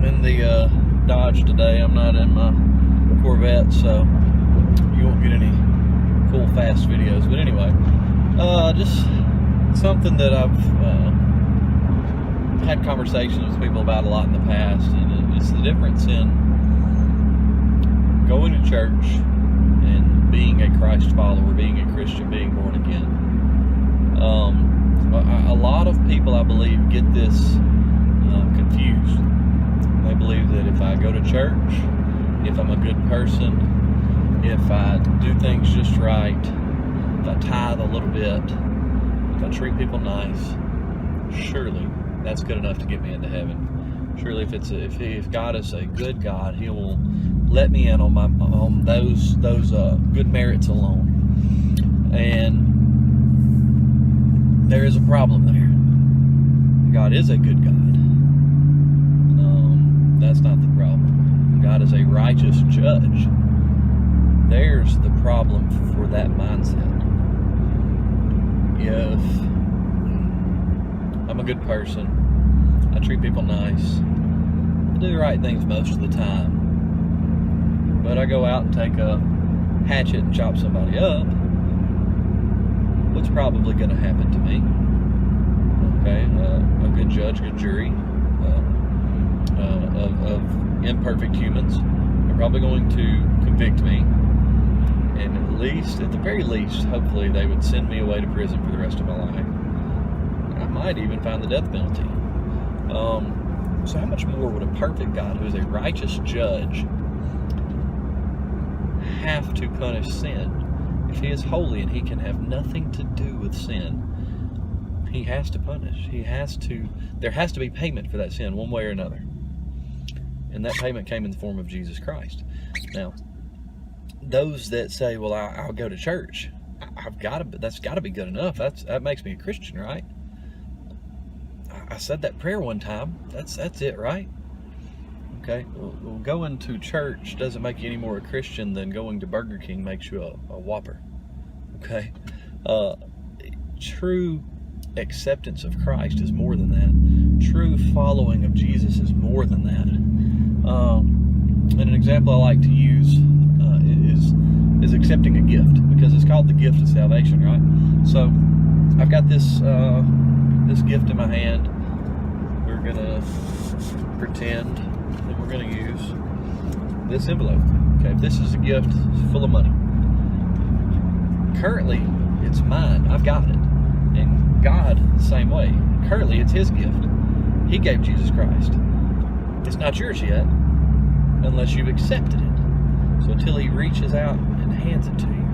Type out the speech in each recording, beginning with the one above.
I'm in the Dodge today. I'm not in my Corvette, so you won't get any cool, fast videos. But anyway, just something that I've had conversations with people about a lot in the past, and it's the difference in going to church and being a Christ follower, being a Christian, being born again. A lot of people, I believe, get this confused. They believe that if I go to church, if I'm a good person, if I do things just right, if I tithe a little bit, if I treat people nice, surely that's good enough to get me into heaven. Surely, if God is a good God, He will let me in on those good merits alone. And there is a problem there. God is a good God. That's not the problem. God is a righteous judge. There's the problem for that mindset. If I'm a good person, I treat people nice, I do the right things most of the time, but I go out and take a hatchet and chop somebody up, what's probably going to happen to me? Okay, a good judge, good jury of imperfect humans are probably going to convict me, and at the very least, hopefully they would send me away to prison for the rest of my life. I might even find the death penalty. So how much more would a perfect God, who is a righteous judge, have to punish sin? If He is holy and He can have nothing to do with sin, He has to punish. There has to be payment for that sin, one way or another. And that payment came in the form of Jesus Christ. Now, those that say, well, I'll go to church, that's got to be good enough. That makes me a Christian, right? I said that prayer one time. That's it, right? Okay, well, going to church doesn't make you any more a Christian than going to Burger King makes you a Whopper. Okay, true acceptance of Christ is more than that. True following of Jesus is more than that. And an example I like to use is accepting a gift, because it's called the gift of salvation, right? So I've got this gift in my hand. We're gonna pretend that we're gonna use this envelope. Okay, this is a gift full of money. Currently, it's mine. I've got it. And God, the same way. Currently, it's His gift. He gave Jesus Christ. It's not yours yet, unless you've accepted it. So until He reaches out and hands it to you,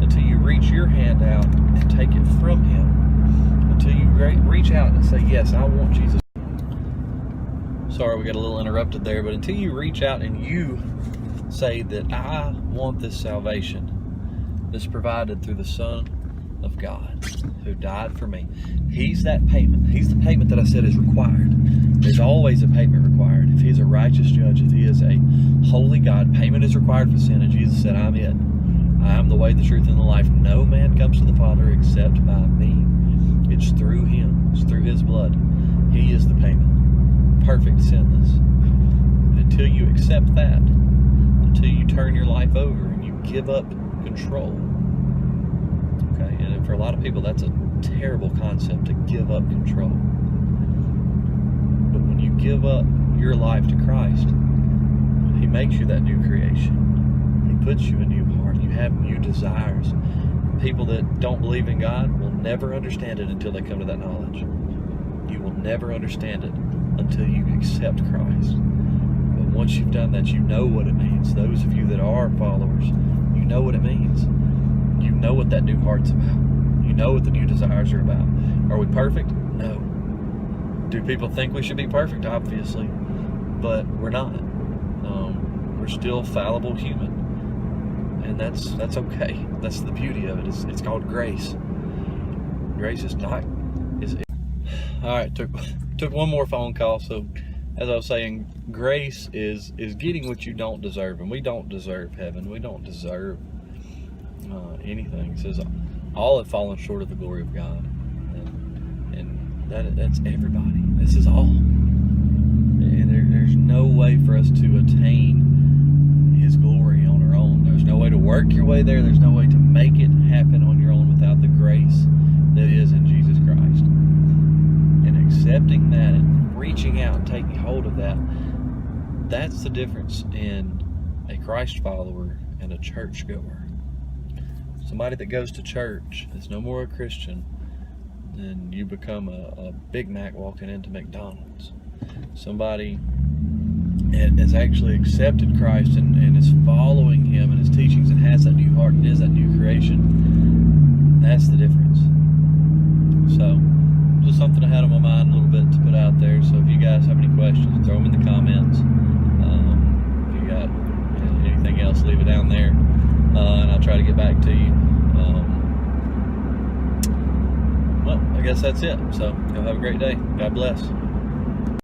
until you reach your hand out and take it from Him, until you reach out and say, yes, I want Jesus. Sorry, we got a little interrupted there, but until you reach out and you say that I want this salvation that's provided through the Son of God who died for me, He's that payment. He's the payment that I said is required. There's always a payment required. If He is a righteous judge, if He is a holy God, payment is required for sin, and Jesus said, I'm it. I am the way, the truth, and the life. No man comes to the Father except by me. It's through Him. It's through His blood. He is the payment. Perfect, sinless. And until you accept that, until you turn your life over and you give up control, okay, and for a lot of people that's a terrible concept, to give up control. But when you give up your life to Christ, He makes you that new creation. He puts you a new heart. You have new desires. People that don't believe in God will never understand it until they come to that knowledge. You will never understand it until you accept Christ. But once you've done that, you know what it means. Those of you that are followers, you know what it means. You know what that new heart's about. You know what the new desires are about. Are we perfect? No. Do people think we should be perfect? Obviously. But we're not. We're still fallible human. And that's okay. That's the beauty of it. It's called grace. Grace is not... Alright, took one more phone call. So, as I was saying, grace is getting what you don't deserve. And we don't deserve heaven. We don't deserve anything. It says all have fallen short of the glory of God. And that's everybody. This is all. And There's no way for us to attain His glory on our own. There's no way to work your way there. There's no way to make it happen on your own without the grace that is in Jesus Christ. And accepting that and reaching out and taking hold of that, that's the difference in a Christ follower and a church goer. Somebody that goes to church is no more a Christian than you become a Big Mac walking into McDonald's. Somebody has actually accepted Christ and is following Him and His teachings and has that new heart and is that new creation. That's the difference. So, just something I had on my mind a little bit to put out there. So if you guys have any questions, throw them in the comments. If you got anything else, leave it down there, and I'll try to get back to you. Well, I guess that's it. So, y'all have a great day. God bless.